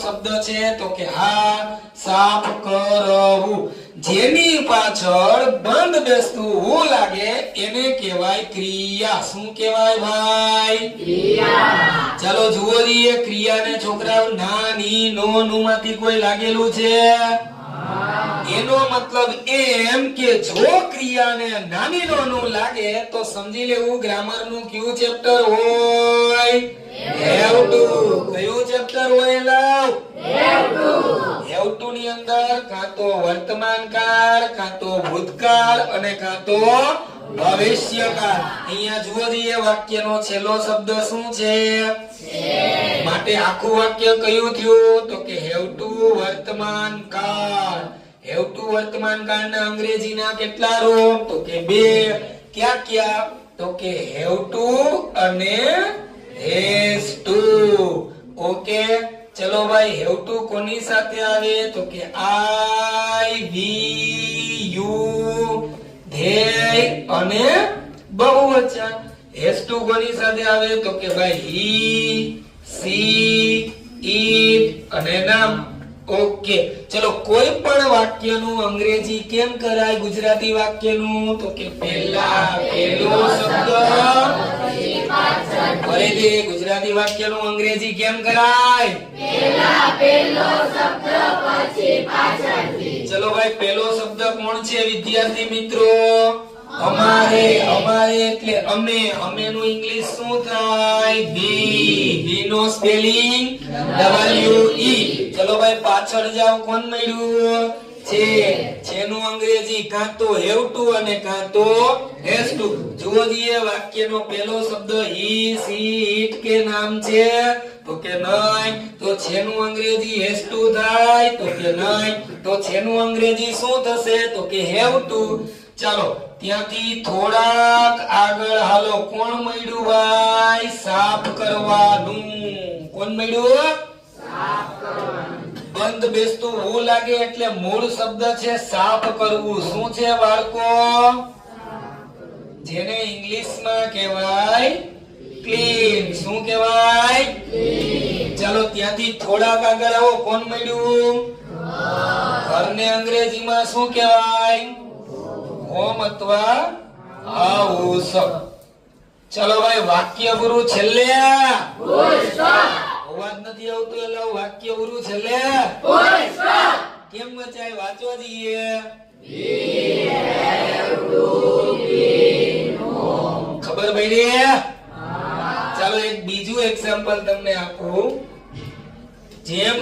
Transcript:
શબ્દ છે તો કે હા સાફ કરવું જેની પાછળ બંધ બેસતું હું લાગે એને કહેવાય ક્રિયા શું કહેવાય ભાઈ ક્રિયા ચાલો જુઓ દીએ ક્રિયાને છોકરાઓ ના ની નો નું માંથી કોઈ લાગેલું છે એનો મતલબ એમ કે જો ક્રિયાને નાની નો નું લાગે તો સમજી લેવું ગ્રામર નું કયું ચેપ્ટર હોય હેવ ટુ કયું ચેપ્ટર હોય લાવ હેવ ટુ ની અંદર કાં તો વર્તમાન કાળ કાં તો ભૂતકાળ અને કાં તો ભવિષ્યકાળ અહીંયા જુઓ દીએ વાક્યનો છેલ્લો શબ્દ શું છે માટે આખું વાક્ય કયું થયું તો કે હેવ ટુ વર્તમાન કાળ હેવ ટુ વર્તમાન કાળના અંગ્રેજીના કેટલા રૂપ તો કે બે ક્યાં ક્યાં તો કે હેવ ટુ અને હેઝ ટુ ઓકે ચલો ભાઈ હેવ ટુ કોની સાથે આવે તો કે આઈ વી યુ ધેય અને બહુવચન હેઝ ટુ કોની સાથે આવે તો કે ભાઈ હી સી ઈટ અને નામ ઓકે ચલો કોઈ પણ વાક્યનું અંગ્રેજી કેમ કરાય ગુજરાતી વાક્યનું તો કે પહેલા પહેલો શબ્દ ફરીથી ગુજરાતી વાક્યનું અંગ્રેજી કેમ કરાય પહેલા પહેલો શબ્દ પછી પાછળથી ચલો ભાઈ પહેલો શબ્દ કોણ છે વિદ્યાર્થી મિત્રો અમારે અમારે એટલે અમે અમે નું ઇંગ્લિશ શું થાય વી નો સ્પેલિંગ W E ચલો ભાઈ પાછળ જાવ કોણ મળ્યું છે નું અંગ્રેજી કાં તો હેવ ટુ અને કાં તો હેઝ ટુ જુઓ દીએ વાક્યનો પહેલો શબ્દ હી સી ઈટ કે નામ છે તો કે નહીં તો નું અંગ્રેજી હેઝ ટુ થાય તો કે નહીં તો નું અંગ્રેજી શું થશે તો કે હેવ ટુ ચાલો ત્યાંથી થોડાક આગળ હાલો કોણ મળ્યું ભાઈ સાફ કરવાનું કોણ મળ્યું સાફ કરવાનું બંધ બેસતું હું લાગે એટલે મૂળ શબ્દ છે સાફ કરવું શું છે બાળકો જેને ઇંગ્લિશમાં કહેવાય ક્લીન શું કહેવાય ચાલો ત્યાંથી થોડાક આગળ આવો કોણ મળ્યું ઘરને અંગ્રેજીમાં શું કહેવાય હોમ અથવા હાઉસ ચલો ભાઈ વાક્ય ગુરુ છેલ્લે અવાજ નથી આવતો એટલે વાક્ય ગુરુ છેલ્લે કેમ મચાય વાંચવા દઈએ ખબર પડી ચાલો એક બીજું એક્ઝામ્પલ તમને આપું જેમ